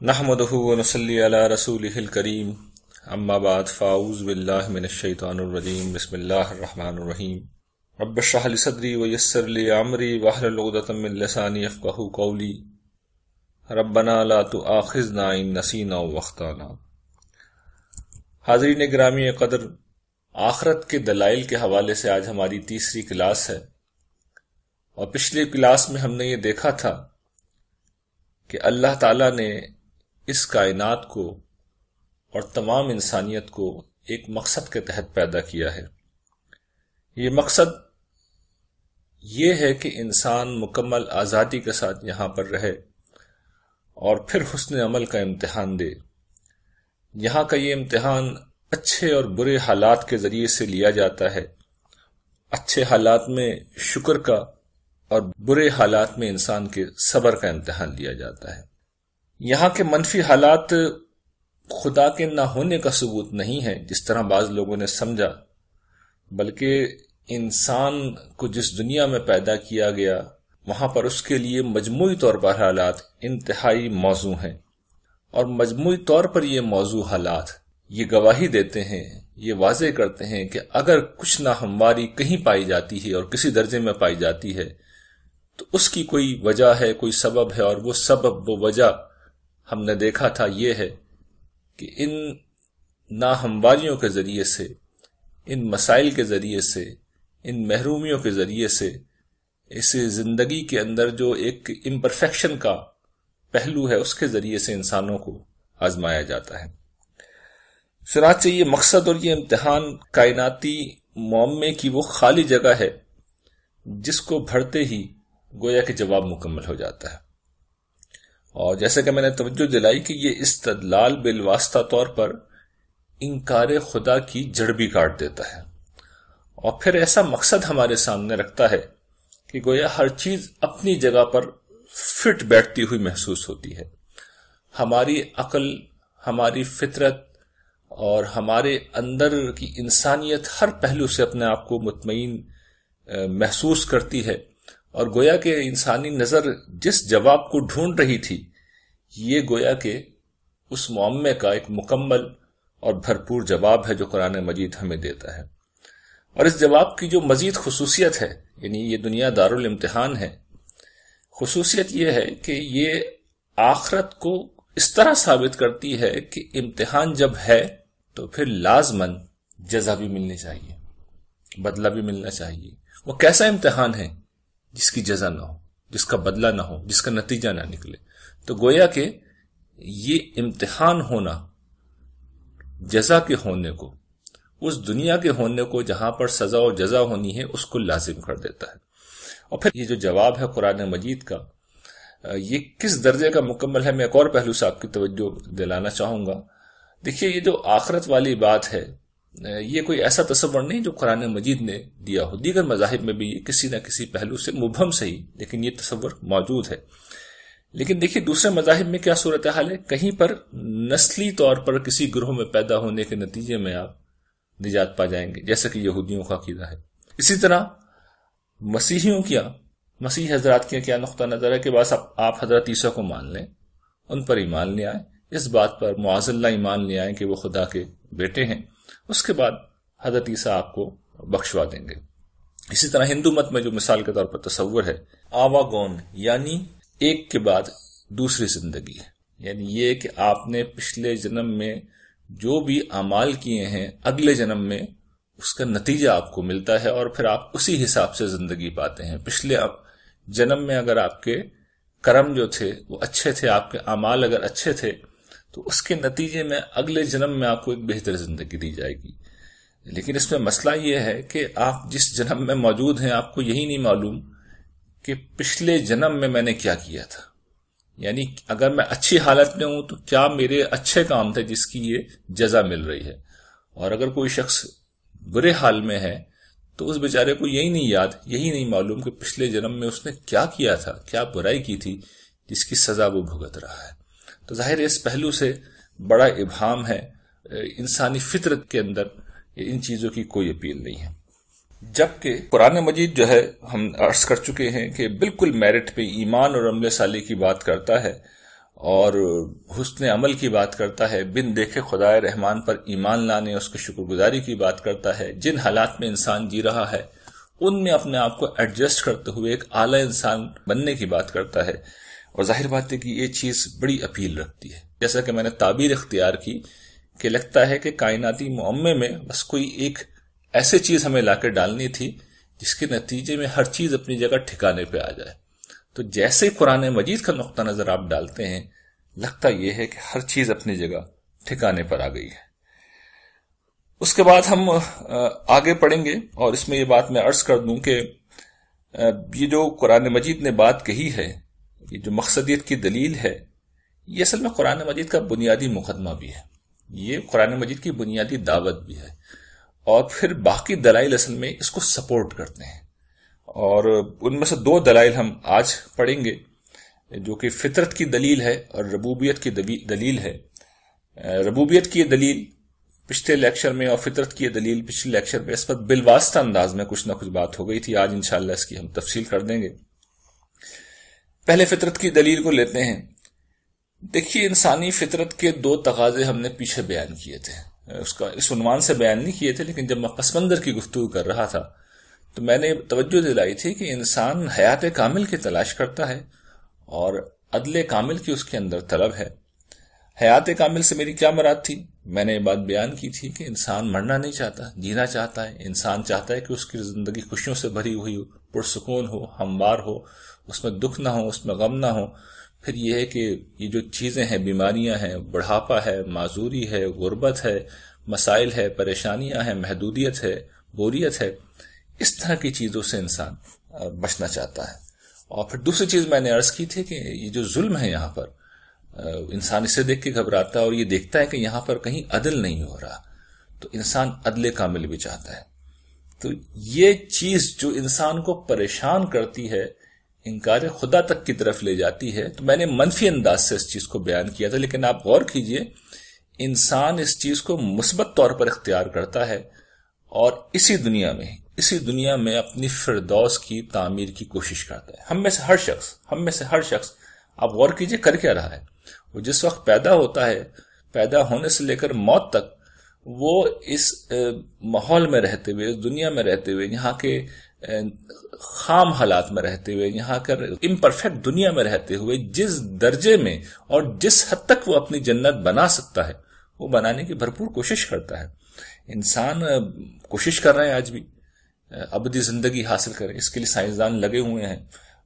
نحمدہ ونصلی علی رسولہ الکریم اما بعد فاعوذ باللہ من الشیطان الرجیم بسم اللہ الرحمن الرحیم رب اشرح لی صدری ویسر لی امری واحلل عقدۃ من لسانی یفقہوا قولی ربنا لا تؤاخذنا ان نسینا واخطانا۔ حاضرین گرامی قدر، آخرت کے دلائل کے حوالے سے آج ہماری تیسری کلاس ہے، اور پچھلی کلاس میں ہم نے یہ دیکھا تھا کہ اللہ تعالیٰ نے اس کائنات کو اور تمام انسانیت کو ایک مقصد کے تحت پیدا کیا ہے۔ یہ مقصد یہ ہے کہ انسان مکمل آزادی کے ساتھ یہاں پر رہے اور پھر حسن عمل کا امتحان دے۔ یہاں کا یہ امتحان اچھے اور برے حالات کے ذریعے سے لیا جاتا ہے۔ اچھے حالات میں شکر کا اور برے حالات میں انسان کے صبر کا امتحان لیا جاتا ہے۔ یہاں کے منفی حالات خدا کے نہ ہونے کا ثبوت نہیں ہے جس طرح بعض لوگوں نے سمجھا، بلکہ انسان کو جس دنیا میں پیدا کیا گیا وہاں پر اس کے لیے مجموعی طور پر حالات انتہائی موزوں ہیں، اور مجموعی طور پر یہ موزوں حالات یہ گواہی دیتے ہیں، یہ واضح کرتے ہیں کہ اگر کچھ ناہمواری کہیں پائی جاتی ہے اور کسی درجے میں پائی جاتی ہے تو اس کی کوئی وجہ ہے، کوئی سبب ہے، اور وہ سبب، وہ وجہ ہم نے دیکھا تھا یہ ہے کہ ان ناہمواریوں کے ذریعے سے، ان مسائل کے ذریعے سے، ان محرومیوں کے ذریعے سے اس زندگی کے اندر جو ایک امپرفیکشن کا پہلو ہے اس کے ذریعے سے انسانوں کو آزمایا جاتا ہے۔ چنانچہ یہ مقصد اور یہ امتحان کائناتی معمے کی وہ خالی جگہ ہے جس کو بھرتے ہی گویا کہ جواب مکمل ہو جاتا ہے۔ اور جیسے کہ میں نے توجہ دلائی کہ یہ استدلال بالواسطہ طور پر انکار خدا کی جڑ بھی کاٹ دیتا ہے، اور پھر ایسا مقصد ہمارے سامنے رکھتا ہے کہ گویا ہر چیز اپنی جگہ پر فٹ بیٹھتی ہوئی محسوس ہوتی ہے۔ ہماری عقل، ہماری فطرت اور ہمارے اندر کی انسانیت ہر پہلو سے اپنے آپ کو مطمئن محسوس کرتی ہے، اور گویا کہ انسانی نظر جس جواب کو ڈھونڈ رہی تھی یہ گویا کہ اس معمے کا ایک مکمل اور بھرپور جواب ہے جو قرآن مجید ہمیں دیتا ہے۔ اور اس جواب کی جو مزید خصوصیت ہے، یعنی یہ دنیا دارالامتحان ہے، خصوصیت یہ ہے کہ یہ آخرت کو اس طرح ثابت کرتی ہے کہ امتحان جب ہے تو پھر لازماً جزا بھی ملنی چاہیے، بدلہ بھی ملنا چاہیے۔ وہ کیسا امتحان ہے جس کی جزا نہ ہو، جس کا بدلہ نہ ہو، جس کا نتیجہ نہ نکلے؟ تو گویا کہ یہ امتحان ہونا جزا کے ہونے کو، اس دنیا کے ہونے کو جہاں پر سزا و جزا ہونی ہے اس کو لازم کر دیتا ہے۔ اور پھر یہ جو جواب ہے قرآن مجید کا، یہ کس درجے کا مکمل ہے، میں ایک اور پہلو سے آپ کی توجہ دلانا چاہوں گا۔ دیکھیے، یہ جو آخرت والی بات ہے یہ کوئی ایسا تصور نہیں جو قرآن مجید نے دیا ہو، دیگر مذاہب میں بھی یہ کسی نہ کسی پہلو سے مبہم سے ہی لیکن یہ تصور موجود ہے۔ لیکن دیکھیے دوسرے مذاہب میں کیا صورتحال ہے، کہیں پر نسلی طور پر کسی گروہ میں پیدا ہونے کے نتیجے میں آپ نجات پا جائیں گے، جیسا کہ یہودیوں کا عقیدہ ہے۔ اسی طرح مسیحیوں مسیح حضرات کے کیا نقطہ نظر ہے کہ بس آپ حضرت عیسیٰ کو مان لیں، ان پر ایمان لے آئیں، اس بات پر معاذ اللہ ایمان لے آئیں کہ وہ خدا کے بیٹے ہیں، اس کے بعد حضرت عیسیٰ آپ کو بخشوا دیں گے۔ اسی طرح ہندو مت میں جو مثال کے طور پر تصور ہے آواگون، یعنی ایک کے بعد دوسری زندگی ہے، یعنی یہ کہ آپ نے پچھلے جنم میں جو بھی اعمال کیے ہیں اگلے جنم میں اس کا نتیجہ آپ کو ملتا ہے، اور پھر آپ اسی حساب سے زندگی پاتے ہیں۔ پچھلے جنم میں اگر آپ کے کرم جو تھے وہ اچھے تھے، آپ کے اعمال اگر اچھے تھے تو اس کے نتیجے میں اگلے جنم میں آپ کو ایک بہتر زندگی دی جائے گی۔ لیکن اس میں مسئلہ یہ ہے کہ آپ جس جنم میں موجود ہیں آپ کو یہی نہیں معلوم کہ پچھلے جنم میں نے کیا کیا تھا، یعنی اگر میں اچھی حالت میں ہوں تو کیا میرے اچھے کام تھے جس کی یہ جزا مل رہی ہے، اور اگر کوئی شخص برے حال میں ہے تو اس بیچارے کو یہی نہیں یاد، یہی نہیں معلوم کہ پچھلے جنم میں اس نے کیا کیا تھا، کیا برائی کی تھی جس کی سزا وہ بھگت رہا ہے۔ تو ظاہر ہے اس پہلو سے بڑا ابہام ہے، انسانی فطرت کے اندر ان چیزوں کی کوئی اپیل نہیں ہے۔ جبکہ قرآن مجید جو ہے ہم عرض کر چکے ہیں کہ بالکل میرٹ پہ ایمان اور عمل صالح کی بات کرتا ہے، اور حسن عمل کی بات کرتا ہے، بن دیکھے خدائے رحمان پر ایمان لانے اس کی شکر گزاری کی بات کرتا ہے، جن حالات میں انسان جی رہا ہے ان میں اپنے آپ کو ایڈجسٹ کرتے ہوئے ایک اعلی انسان بننے کی بات کرتا ہے. اور ظاہر بات ہے کہ یہ چیز بڑی اپیل رکھتی ہے. جیسا کہ میں نے تعبیر اختیار کی کہ لگتا ہے کہ کائناتی معمے میں بس کوئی ایک ایسی چیز ہمیں لا کے ڈالنی تھی جس کے نتیجے میں ہر چیز اپنی جگہ ٹھکانے پہ آ جائے. تو جیسے قرآن مجید کا نقطہ نظر آپ ڈالتے ہیں لگتا یہ ہے کہ ہر چیز اپنی جگہ ٹھکانے پر آ گئی ہے. اس کے بعد ہم آگے پڑھیں گے اور اس میں یہ بات میں عرض کر دوں کہ یہ جو قرآن مجید نے بات کہی ہے، یہ جو مقصدیت کی دلیل ہے، یہ اصل میں قرآن مجید کا بنیادی مقدمہ بھی ہے، یہ قرآن مجید کی بنیادی دعوت بھی ہے، اور پھر باقی دلائل اصل میں اس کو سپورٹ کرتے ہیں. اور ان میں سے 2 دلائل ہم آج پڑھیں گے جو کہ فطرت کی دلیل ہے اور ربوبیت کی دلیل ہے. ربوبیت کی دلیل پچھلے لیکچر میں اور فطرت کی دلیل پچھلے لیکچر میں اس پر بالواسطہ انداز میں کچھ نہ کچھ بات ہو گئی تھی. آج انشاءاللہ اس کی ہم تفصیل کر دیں گے. پہلے فطرت کی دلیل کو لیتے ہیں. دیکھیے انسانی فطرت کے 2 تقاضے ہم نے پیچھے بیان کیے تھے، اس عنوان سے بیان نہیں کیے تھے، لیکن جب میں پس منظر کی گفتگو کر رہا تھا تو میں نے توجہ دلائی تھی کہ انسان حیات کامل کی تلاش کرتا ہے اور عدل کامل کی اس کے اندر طلب ہے. حیات کامل سے میری کیا مراد تھی؟ میں نے یہ بات بیان کی تھی کہ انسان مرنا نہیں چاہتا، جینا چاہتا ہے. انسان چاہتا ہے کہ اس کی زندگی خوشیوں سے بھری ہوئی ہو، پرسکون ہو، ہموار ہو، اس میں دکھ نہ ہو، اس میں غم نہ ہو. پھر یہ ہے کہ یہ جو چیزیں ہیں، بیماریاں ہیں، بڑھاپا ہے، معذوری ہے، غربت ہے، مسائل ہے، پریشانیاں ہیں، محدودیت ہے، بوریت ہے، اس طرح کی چیزوں سے انسان بچنا چاہتا ہے. اور پھر دوسری چیز میں نے عرض کی تھی کہ یہ جو ظلم ہے یہاں پر، انسان اسے دیکھ کے گھبراتا ہے اور یہ دیکھتا ہے کہ یہاں پر کہیں عدل نہیں ہو رہا، تو انسان عدل کامل بھی چاہتا ہے. تو یہ چیز جو انسان کو پریشان کرتی ہے، انکار خدا تک کی طرف لے جاتی ہے، تو میں نے منفی انداز سے اس چیز کو بیان کیا تھا، لیکن آپ غور کیجئے انسان اس چیز کو مثبت طور پر اختیار کرتا ہے اور اسی دنیا میں اپنی فردوس کی تعمیر کی کوشش کرتا ہے. ہم میں سے ہر شخص آپ غور کیجئے کر کیا رہا ہے. وہ جس وقت پیدا ہوتا ہے، پیدا ہونے سے لے کر موت تک، وہ اس ماحول میں رہتے ہوئے، اس دنیا میں رہتے ہوئے، یہاں کے خام حالات میں رہتے ہوئے، یہاں کر امپرفیکٹ دنیا میں رہتے ہوئے جس درجے میں اور جس حد تک وہ اپنی جنت بنا سکتا ہے وہ بنانے کی بھرپور کوشش کرتا ہے. انسان کوشش کر رہے ہیں آج بھی ابدی زندگی حاصل کریں، اس کے لیے سائنسدان لگے ہوئے ہیں.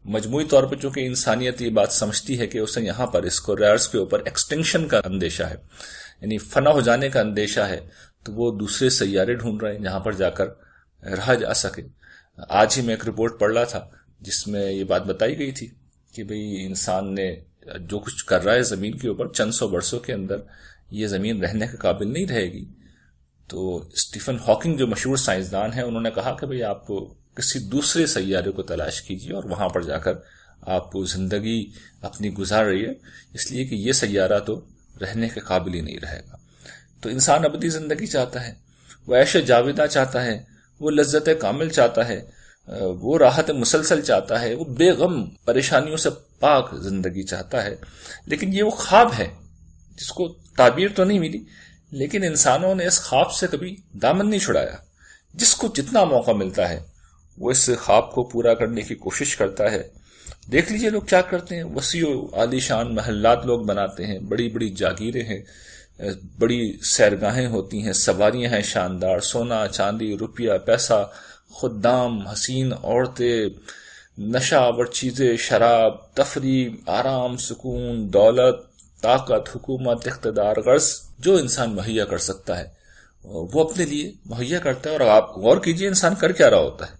مجموعی طور پر چونکہ انسانیت یہ بات سمجھتی ہے کہ اسے یہاں پر اس کو ریئرز کے اوپر ایکسٹنکشن کا اندیشہ ہے، یعنی فنا ہو جانے کا اندیشہ ہے، تو وہ دوسرے سیارے ڈھونڈ رہے ہیں جہاں پر جا کر رہا جا سکے. آج ہی میں ایک رپورٹ پڑھ رہا تھا جس میں یہ بات بتائی گئی تھی کہ بھئی انسان نے جو کچھ کر رہا ہے زمین کے اوپر، چند 100 برسوں کے اندر یہ زمین رہنے کے قابل نہیں رہے گی. تو اسٹیفن ہاکنگ جو مشہور سائنسدان ہیں، انہوں نے کہا کہ بھئی آپ کسی دوسرے سیارے کو تلاش کیجیے اور وہاں پر جا کر آپ زندگی اپنی گزار رہی ہے، اس لیے کہ یہ سیارہ تو رہنے کے قابل ہی نہیں رہے گا. تو انسان ابدی زندگی چاہتا ہے، وہ عیش جاویدہ چاہتا ہے، وہ لذت کامل چاہتا ہے، وہ راحت مسلسل چاہتا ہے، وہ بے غم پریشانیوں سے پاک زندگی چاہتا ہے. لیکن یہ وہ خواب ہے جس کو تعبیر تو نہیں ملی، لیکن انسانوں نے اس خواب سے کبھی دامن نہیں چھڑایا. جس کو جتنا موقع ملتا ہے وہ اس خواب کو پورا کرنے کی کوشش کرتا ہے. دیکھ لیجئے لوگ کیا کرتے ہیں، وسیع و عالی شان محلات لوگ بناتے ہیں، بڑی بڑی جاگیریں ہیں، بڑی سیرگاہیں ہوتی ہیں، سواریاں ہیں شاندار، سونا چاندی روپیہ پیسہ، خدام، حسین عورتیں، نشہ آور چیزیں، شراب، تفریح، آرام، سکون، دولت، طاقت، حکومت، اقتدار، غرض جو انسان مہیا کر سکتا ہے وہ اپنے لیے مہیا کرتا ہے. اور آپ غور کیجئے انسان کر کیا رہا ہوتا ہے،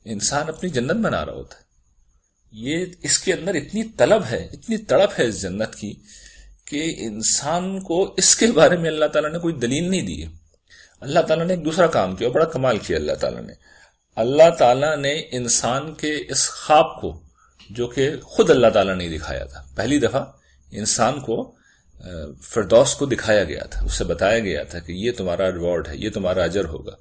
انسان اپنی جنت بنا رہا ہوتا ہے. یہ اس کے اندر اتنی طلب ہے، اتنی تڑپ ہے اس جنت کی کہ انسان کو اس کے بارے میں اللہ تعالیٰ نے کوئی دلیل نہیں دی ہے. اللہ تعالیٰ نے ایک دوسرا کام کیا، بڑا کمال کیا اللہ تعالیٰ نے انسان کے اس خواب کو، جو کہ خود اللہ تعالیٰ نے دکھایا تھا، پہلی دفعہ انسان کو فردوس کو دکھایا گیا تھا، اسے بتایا گیا تھا کہ یہ تمہارا ریوارڈ ہے، یہ تمہارا اجر ہوگا،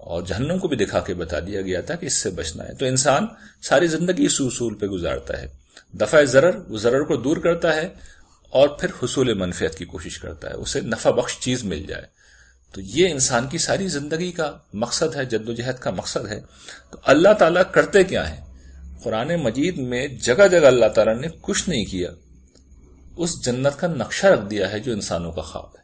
اور جہنم کو بھی دکھا کے بتا دیا گیا تھا کہ اس سے بچنا ہے. تو انسان ساری زندگی اس اصول پہ گزارتا ہے. دفع ضرر، وہ ضرر کو دور کرتا ہے اور پھر حصول منفعت کی کوشش کرتا ہے، اسے نفع بخش چیز مل جائے. تو یہ انسان کی ساری زندگی کا مقصد ہے، جد و جہد کا مقصد ہے. تو اللہ تعالیٰ کرتے کیا ہیں؟ قرآن مجید میں جگہ جگہ اللہ تعالیٰ نے کچھ نہیں کیا، اس جنت کا نقشہ رکھ دیا ہے جو انسانوں کا خواب ہے.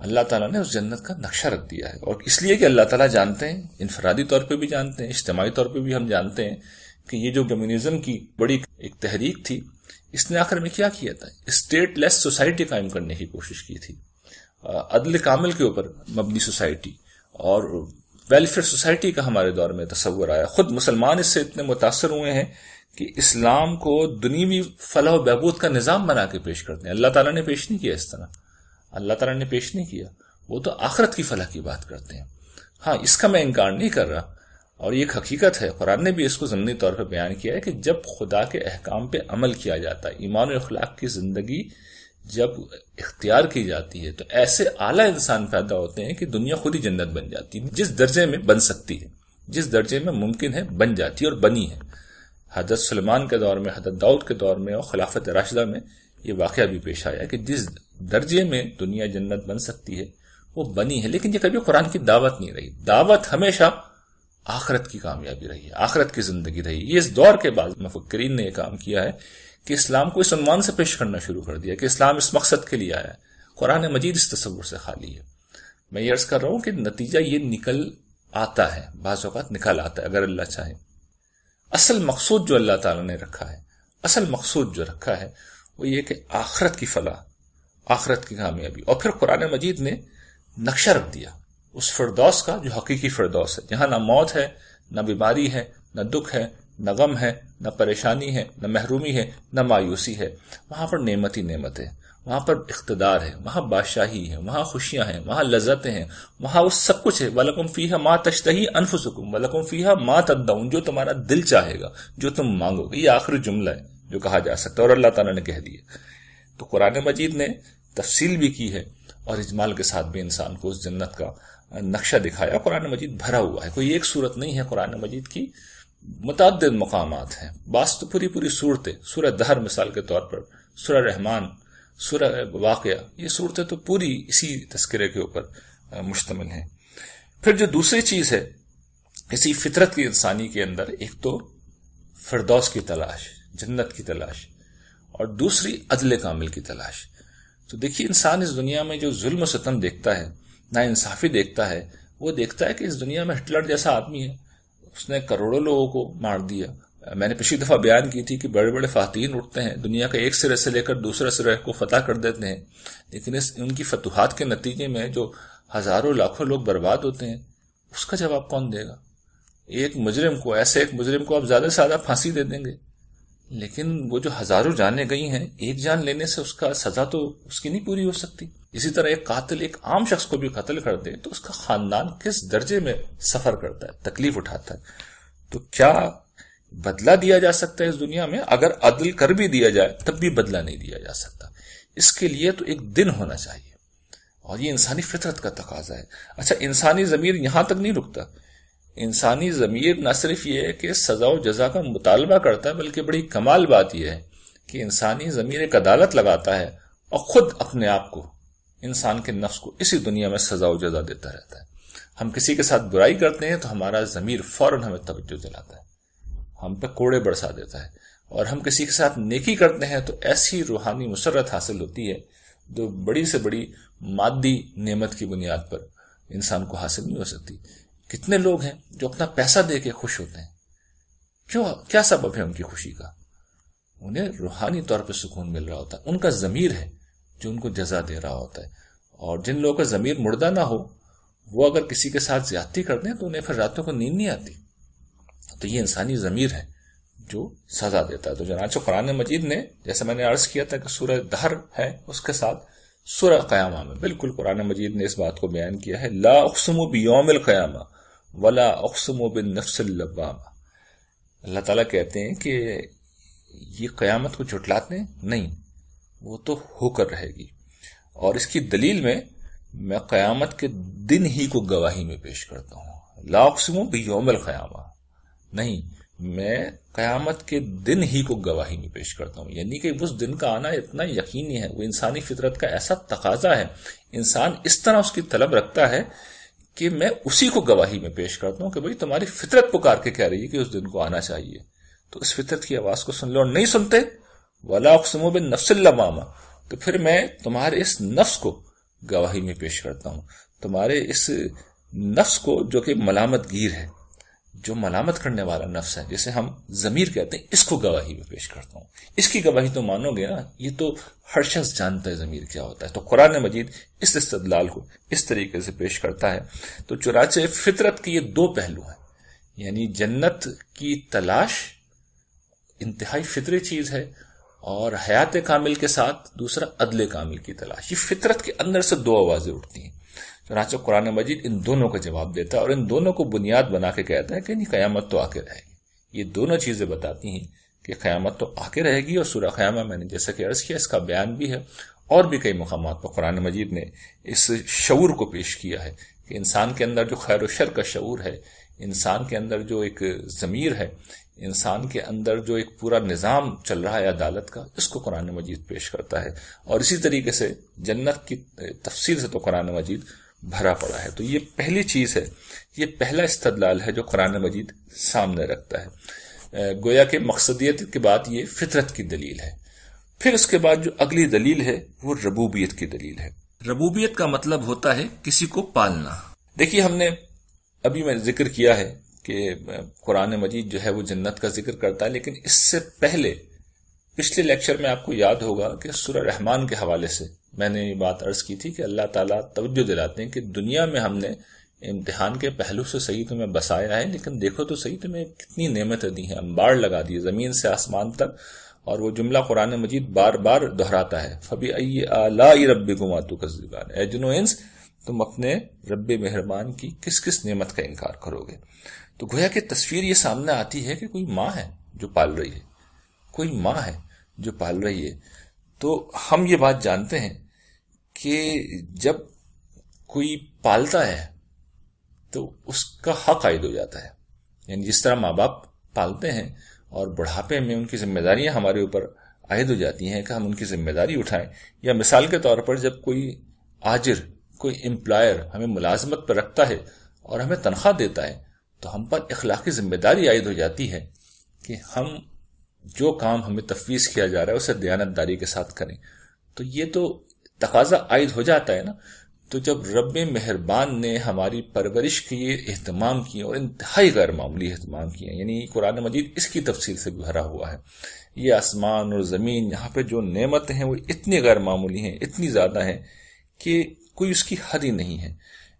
اللہ تعالیٰ نے اس جنت کا نقشہ رکھ دیا ہے، اور اس لیے کہ اللہ تعالیٰ جانتے ہیں، انفرادی طور پہ بھی جانتے ہیں، اجتماعی طور پہ بھی ہم جانتے ہیں کہ یہ جو کمیونزم کی بڑی ایک تحریک تھی، اس نے آخر میں کیا کیا تھا؟ اسٹیٹ لیس سوسائٹی قائم کرنے کی کوشش کی تھی، عدل کامل کے اوپر مبنی سوسائٹی اور ویلفیئر سوسائٹی کا ہمارے دور میں تصور آیا. خود مسلمان اس سے اتنے متاثر ہوئے ہیں کہ اسلام کو دنیوی فلاح و بہبود کا نظام بنا کے پیش کرتے ہیں. اللہ تعالیٰ نے پیش نہیں کیا اس طرح، اللہ تعالیٰ نے پیش نہیں کیا، وہ تو آخرت کی فلاح کی بات کرتے ہیں. ہاں، اس کا میں انکار نہیں کر رہا، اور یہ ایک حقیقت ہے، قرآن نے بھی اس کو ضمنی طور پر بیان کیا ہے کہ جب خدا کے احکام پہ عمل کیا جاتا ہے، ایمان و اخلاق کی زندگی جب اختیار کی جاتی ہے، تو ایسے اعلیٰ انسان پیدا ہوتے ہیں کہ دنیا خود ہی جنت بن جاتی ہے، جس درجے میں بن سکتی ہے، جس درجے میں ممکن ہے بن جاتی ہے اور بنی ہے. حضرت سلیمان کے دور میں، حضرت داؤد کے دور میں اور خلافت راشدہ میں یہ واقعہ بھی پیش آیا کہ جس درجے میں دنیا جنت بن سکتی ہے وہ بنی ہے. لیکن یہ کبھی قرآن کی دعوت نہیں رہی، دعوت ہمیشہ آخرت کی کامیابی رہی ہے، آخرت کی زندگی رہی ہے. یہ اس دور کے بعد مفکرین نے یہ کام کیا ہے کہ اسلام کو اس عنوان سے پیش کرنا شروع کر دیا کہ اسلام اس مقصد کے لیے آیا ہے. قرآن مجید اس تصور سے خالی ہے. میں یہ عرض کر رہا ہوں کہ نتیجہ یہ نکل آتا ہے، بعض اوقات نکل آتا ہے اگر اللہ چاہے. اصل مقصود جو اللہ تعالیٰ نے رکھا ہے، اصل مقصود جو رکھا ہے وہ یہ کہ آخرت کی فلاح، آخرت کی کامیابی. اور پھر قرآن مجید نے نقشہ رکھ دیا اس فردوس کا جو حقیقی فردوس ہے، جہاں نہ موت ہے، نہ بیماری ہے، نہ دکھ ہے، نہ غم ہے، نہ پریشانی ہے، نہ محرومی ہے، نہ مایوسی ہے. وہاں پر نعمت ہی نعمت ہے، وہاں پر اقتدار ہے، وہاں بادشاہی ہے، وہاں خوشیاں ہیں، وہاں لذتیں ہیں، وہاں وہ سب کچھ ہے. وَلَكُمْ فِيهَا مَا تَشْتَهِي أَنفُسُكُمْ وَلَكُمْ فِيهَا مَا تَدَّعُونَ، جو تمہارا دل چاہے گا، جو تم مانگو گے. یہ آخری جملہ ہے جو کہا جا سکتا ہے اور اللہ تعالیٰ نے کہہ دیا. تو قرآن مجید نے تفصیل بھی کی ہے اور اجمال کے ساتھ بھی انسان کو اس جنت کا نقشہ دکھایا. قرآن مجید بھرا ہوا ہے، کوئی ایک صورت نہیں ہے قرآن مجید کی، متعدد مقامات ہیں. بعض تو پوری صورتیں، سورہ دہر مثال کے طور پر، سورہ رحمان، سورہ واقعہ، یہ صورتیں تو پوری اسی تذکرے کے اوپر مشتمل ہیں. پھر جو دوسری چیز ہے اسی فطرت کی انسانی کے اندر، ایک تو فردوس کی تلاش، جنت کی تلاش، اور دوسری عدل کامل کی تلاش. تو دیکھیے انسان اس دنیا میں جو ظلم و ستم دیکھتا ہے، نا انصافی دیکھتا ہے، وہ دیکھتا ہے کہ اس دنیا میں ہٹلر جیسا آدمی ہے، اس نے کروڑوں لوگوں کو مار دیا. میں نے پچھلی دفعہ بیان کی تھی کہ بڑے بڑے فاتحین اٹھتے ہیں، دنیا کے ایک سرے سے لے کر دوسرے سرے کو فتح کر دیتے ہیں، لیکن ان کی فتوحات کے نتیجے میں جو ہزاروں لاکھوں لوگ برباد ہوتے ہیں، اس کا جواب کون دے گا؟ ایک مجرم کو، ایسے ایک مجرم کو آپ زیادہ سے زیادہ پھانسی دے دیں گے، لیکن وہ جو ہزاروں جانیں گئی ہیں، ایک جان لینے سے اس کا سزا تو اس کی نہیں پوری ہو سکتی. اسی طرح ایک قاتل ایک عام شخص کو بھی قتل کر دے تو اس کا خاندان کس درجے میں سفر کرتا ہے، تکلیف اٹھاتا ہے. تو کیا بدلہ دیا جا سکتا ہے اس دنیا میں؟ اگر عدل کر بھی دیا جائے تب بھی بدلہ نہیں دیا جا سکتا. اس کے لیے تو ایک دن ہونا چاہیے، اور یہ انسانی فطرت کا تقاضا ہے. اچھا، انسانی ضمیر یہاں تک نہیں رکتا. انسانی ضمیر نہ صرف یہ ہے کہ سزا و جزا کا مطالبہ کرتا ہے، بلکہ بڑی کمال بات یہ ہے کہ انسانی ضمیر ایک عدالت لگاتا ہے اور خود اپنے آپ کو، انسان کے نفس کو اسی دنیا میں سزا و جزا دیتا رہتا ہے. ہم کسی کے ساتھ برائی کرتے ہیں تو ہمارا ضمیر فوراً ہمیں توجہ دلاتا ہے، ہم پہ کوڑے برسا دیتا ہے، اور ہم کسی کے ساتھ نیکی کرتے ہیں تو ایسی روحانی مسرت حاصل ہوتی ہے جو بڑی سے بڑی مادی نعمت کی بنیاد پر انسان کو حاصل نہیں ہو سکتی. کتنے لوگ ہیں جو اپنا پیسہ دے کے خوش ہوتے ہیں؟ کیا سبب ہے ان کی خوشی کا؟ انہیں روحانی طور پہ سکون مل رہا ہوتا ہے، ان کا ضمیر ہے جو ان کو جزا دے رہا ہوتا ہے. اور جن لوگوں کا ضمیر مردہ نہ ہو، وہ اگر کسی کے ساتھ زیادتی کر دیں تو انہیں پھر راتوں کو نیند نہیں آتی. تو یہ انسانی ضمیر ہے جو سزا دیتا ہے. تو چنانچہ قرآن مجید نے، جیسے میں نے عرض کیا تھا کہ سورہ دہر ہے، اس کے ساتھ سورہ قیامہ میں بالکل قرآن مجید نے اس بات کو بیان کیا ہے. لا اقسم بیوم القیامہ ولا اقسم بالنفس اللوامہ. اللہ تعالیٰ کہتے ہیں کہ یہ قیامت کو جھٹلاتے ہیں؟ نہیں، وہ تو ہو کر رہے گی. اور اس کی دلیل میں قیامت کے دن ہی کو گواہی میں پیش کرتا ہوں. لا اقسم بیوم القیامہ، نہیں، میں قیامت کے دن ہی کو گواہی میں پیش کرتا ہوں، یعنی کہ اس دن کا آنا اتنا یقینی ہے، وہ انسانی فطرت کا ایسا تقاضا ہے، انسان اس طرح اس کی طلب رکھتا ہے کہ میں اسی کو گواہی میں پیش کرتا ہوں کہ بھئی تمہاری فطرت پکار کے کہہ رہی ہے کہ اس دن کو آنا چاہیے، تو اس فطرت کی آواز کو سن لو، اور نہیں سنتے وَلَا أُقْسِمُ بِالنَّفْسِ اللَّوَّامَةِ، تو پھر میں تمہارے اس نفس کو گواہی میں پیش کرتا ہوں، تمہارے اس نفس کو جو کہ ملامت گیر ہے، جو ملامت کرنے والا نفس ہے، جسے ہم ضمیر کہتے ہیں، اس کو گواہی میں پیش کرتا ہوں۔ اس کی گواہی تو مانو گے نا، یہ تو ہر شخص جانتا ہے ضمیر کیا ہوتا ہے۔ تو قرآن مجید اس استدلال کو اس طریقے سے پیش کرتا ہے۔ تو چنانچہ فطرت کے یہ دو پہلو ہیں، یعنی جنت کی تلاش انتہائی فطری چیز ہے، اور حیات کامل کے ساتھ دوسرا عدل کامل کی تلاش۔ یہ فطرت کے اندر سے دو آوازیں اٹھتی ہیں، چنانچہ قرآن مجید ان دونوں کا جواب دیتا ہے، اور ان دونوں کو بنیاد بنا کے کہتا ہے کہ نہیں، قیامت تو آ کے رہے گی۔ یہ دونوں چیزیں بتاتی ہیں کہ قیامت تو آ کے رہے گی، اور سورہ قیامہ میں نے جیسا کہ عرض کیا اس کا بیان بھی ہے، اور بھی کئی مقامات پر قرآن مجید نے اس شعور کو پیش کیا ہے کہ انسان کے اندر جو خیر و شر کا شعور ہے، انسان کے اندر جو ایک ضمیر ہے، انسان کے اندر جو ایک پورا نظام چل رہا ہے عدالت کا، اس کو قرآن مجید پیش کرتا ہے۔ اور اسی طریقے سے جنت کی تفصیل سے تو قرآن مجید بھرا پڑا ہے۔ تو یہ پہلی چیز ہے، یہ پہلا استدلال ہے جو قرآن مجید سامنے رکھتا ہے۔ گویا کہ مقصدیت کے بعد یہ فطرت کی دلیل ہے۔ پھر اس کے بعد جو اگلی دلیل ہے وہ ربوبیت کی دلیل ہے۔ ربوبیت کا مطلب ہوتا ہے کسی کو پالنا۔ دیکھیے، ہم نے ابھی میں ذکر کیا ہے کہ قرآن مجید جو ہے وہ جنت کا ذکر کرتا ہے، لیکن اس سے پہلے پچھلے لیکچر میں آپ کو یاد ہوگا کہ سورہ رحمان کے حوالے سے میں نے یہ بات عرض کی تھی کہ اللہ تعالیٰ توجہ دلاتے ہیں کہ دنیا میں ہم نے امتحان کے پہلو سے صحیح تمہیں بسایا ہے، لیکن دیکھو تو صحیح تمہیں کتنی نعمتیں دی ہیں، انبار لگا دی زمین سے آسمان تک، اور وہ جملہ قرآن مجید بار بار دہراتا ہے، فَبِأَيِّ آلَاءِ رَبِّكُمَا تُكَذِّبَانِ، اے جن و انس تم اپنے رب مہربان کی کس کس نعمت کا انکار کرو گے۔ تو گویا کہ تصویر یہ سامنے آتی ہے کہ کوئی ماں ہے جو پال رہی ہے، کوئی ماں ہے جو پال رہی ہے۔ تو ہم یہ بات جانتے ہیں کہ جب کوئی پالتا ہے تو اس کا حق عائد ہو جاتا ہے، یعنی جس طرح ماں باپ پالتے ہیں اور بڑھاپے میں ان کی ذمہ داریاں ہمارے اوپر عائد ہو جاتی ہیں کہ ہم ان کی ذمہ داری اٹھائیں، یا مثال کے طور پر جب کوئی آجر، کوئی امپلائر ہمیں ملازمت پر رکھتا ہے اور ہمیں تنخواہ دیتا ہے، تو ہم پر اخلاقی ذمہ داری عائد ہو جاتی ہے کہ ہم جو کام ہمیں تفویض کیا جا رہا ہے اسے دیانت داری کے ساتھ کریں۔ تو یہ تو تقاضا عائد ہو جاتا ہے نا۔ تو جب رب مہربان نے ہماری پرورش کے یہ اہتمام کیے، اور انتہائی غیر معمولی اہتمام کیے، یعنی قرآن مجید اس کی تفصیل سے بھی بھرا ہوا ہے، یہ آسمان اور زمین، یہاں پہ جو نعمتیں ہیں وہ اتنی غیر معمولی ہیں، اتنی زیادہ ہیں کہ کوئی اس کی حد ہی نہیں ہے۔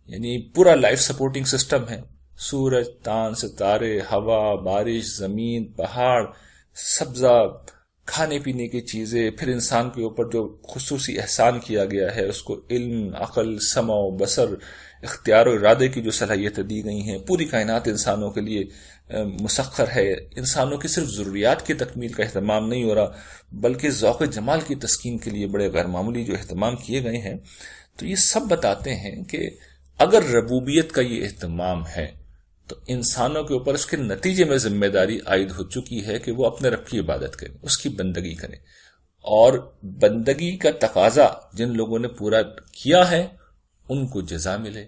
یعنی پورا لائف سپورٹنگ سسٹم ہے، سورج، چاند، ستارے، ہوا، بارش، زمین، پہاڑ، سبزہ، کھانے پینے کی چیزیں، پھر انسان کے اوپر جو خصوصی احسان کیا گیا ہے، اس کو علم، عقل، سمع و بصر، اختیار و ارادے کی جو صلاحیتیں دی گئی ہیں، پوری کائنات انسانوں کے لیے مسخر ہے۔ انسانوں کی صرف ضروریات کی تکمیل کا اہتمام نہیں ہو رہا، بلکہ ذوق جمال کی تسکین کے لیے بڑے غیر معمولی جو اہتمام کیے گئے ہیں۔ تو یہ سب بتاتے ہیں کہ اگر ربوبیت کا یہ اہتمام ہے تو انسانوں کے اوپر اس کے نتیجے میں ذمہ داری عائد ہو چکی ہے کہ وہ اپنے رب کی عبادت کریں، اس کی بندگی کریں، اور بندگی کا تقاضا جن لوگوں نے پورا کیا ہے ان کو جزا ملے،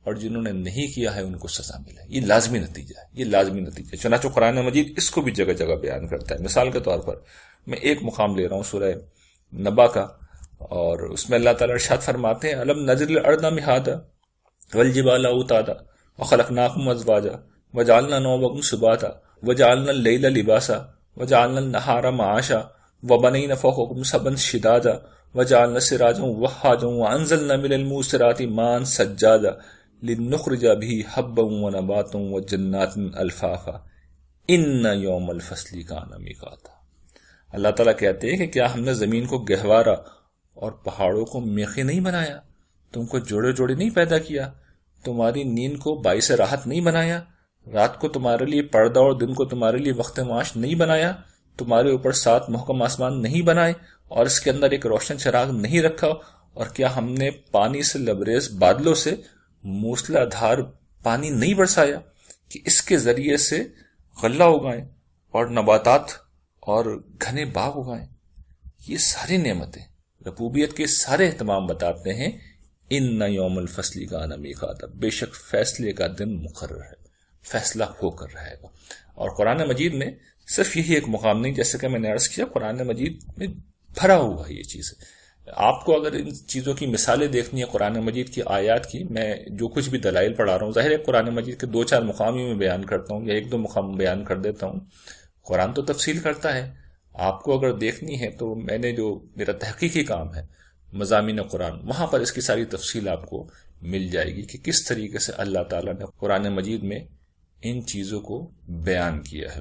اور جنہوں نے نہیں کیا ہے ان کو سزا ملے۔ یہ لازمی نتیجہ ہے، یہ لازمی نتیجہ ہے۔ چنانچہ قرآن مجید اس کو بھی جگہ جگہ بیان کرتا ہے۔ مثال کے طور پر میں ایک مقام لے رہا ہوں سورہ نبا کا، اور اس میں اللہ تعالیٰ ارشاد فرماتے ہیں، الم نجعل الارض مہادا والجبال اوتادا وخلقناکم ازواجا وجعلنا نومکم سباتا وجعلنا اللیل لباسا وجعلنا النہار معاشا وبنینا فوقکم سبعا شدادا وجعلنا سراجا وہاجا وانزلنا من الموسرات ماء ثجاجا لنخرج به حبا ونباتا وجنات الفافا ان یوم الفصل کان میقاتا۔ اللہ تعالیٰ کہتے ہیں کہ کیا ہم نے زمین کو گہوارا اور پہاڑوں کو میخیں نہیں بنایا، تم کو جوڑے جوڑے نہیں پیدا کیا، تمہاری نیند کو باعث راحت نہیں بنایا، رات کو تمہارے لیے پردہ اور دن کو تمہارے لیے وقت معاش نہیں بنایا، تمہارے اوپر 7 محکم آسمان نہیں بنائے اور اس کے اندر ایک روشن چراغ نہیں رکھا، اور کیا ہم نے پانی سے لبریز بادلوں سے موسلا دھار پانی نہیں برسایا کہ اس کے ذریعے سے غلہ اگائیں اور نباتات اور گھنے باغ اگائیں، یہ ساری نعمتیں ربوبیت کے سارے اہتمام بتاتے ہیں. ان یوم الفصل کان میقاتا، بے شک فیصلے کا دن مقرر ہے، فیصلہ ہو کر رہے گا. اور قرآن مجید میں صرف یہی ایک مقام نہیں، جیسے کہ میں نے عرض کیا قرآن مجید میں بھرا ہوا ہے یہ چیز. آپ کو اگر ان چیزوں کی مثالیں دیکھنی ہے قرآن مجید کی آیات کی، میں جو کچھ بھی دلائل پڑھا رہا ہوں، ظاہر ہے قرآن مجید کے 2-4 مقام ہی میں بیان کرتا ہوں یا 1-2 مقام بیان کر دیتا ہوں. قرآن تو تفصیل کرتا ہے. آپ کو اگر دیکھنی ہے تو میں نے جو میرا تحقیقی کام ہے مضامین قرآن، وہاں پر اس کی ساری تفصیل آپ کو مل جائے گی کہ کس طریقے سے اللہ تعالیٰ نے قرآن مجید میں ان چیزوں کو بیان کیا ہے.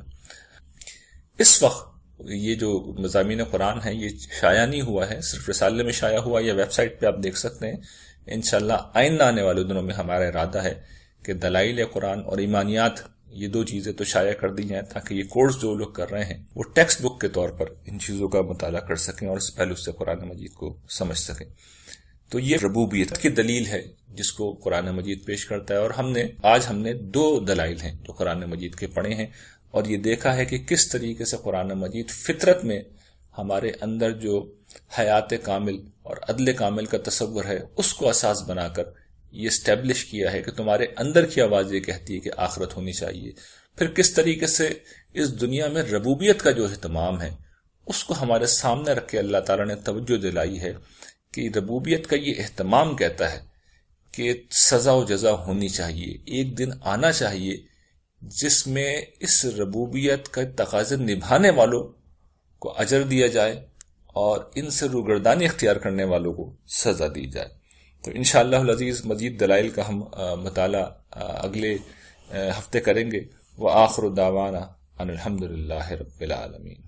اس وقت یہ جو مضامین قرآن ہیں یہ شائع نہیں ہوا ہے، صرف رسالے میں شائع ہوا، یا ویب سائٹ پہ آپ دیکھ سکتے ہیں. انشاءاللہ آئندہ آنے والے دنوں میں ہمارا ارادہ ہے کہ دلائل قرآن اور ایمانیات، یہ 2 چیزیں تو شائع کر دی جائیں تاکہ یہ کورس جو لوگ کر رہے ہیں وہ ٹیکسٹ بک کے طور پر ان چیزوں کا مطالعہ کر سکیں اور اس پہلو سے قرآن مجید کو سمجھ سکیں. تو یہ ربوبیت کی دلیل ہے جس کو قرآن مجید پیش کرتا ہے. اور آج ہم نے 2 دلائل ہیں جو قرآن مجید کے پڑھے ہیں، اور یہ دیکھا ہے کہ کس طریقے سے قرآن مجید فطرت میں ہمارے اندر جو حیات کامل اور عدل کامل کا تصور ہے اس کو اساس بنا کر یہ اسٹیبلش کیا ہے کہ تمہارے اندر کی آواز یہ کہتی ہے کہ آخرت ہونی چاہیے. پھر کس طریقے سے اس دنیا میں ربوبیت کا جو اہتمام ہے اس کو ہمارے سامنے رکھ کے اللہ تعالیٰ نے توجہ دلائی ہے کہ ربوبیت کا یہ اہتمام کہتا ہے کہ سزا و جزا ہونی چاہیے، ایک دن آنا چاہیے جس میں اس ربوبیت کا تقاضے نبھانے والوں کو اجر دیا جائے اور ان سے روگردانی اختیار کرنے والوں کو سزا دی جائے. تو انشاءاللہ العزیز مزید دلائل کا ہم مطالعہ اگلے ہفتے کریں گے. وآخر دعوانا ان الحمدللہ رب العالمین.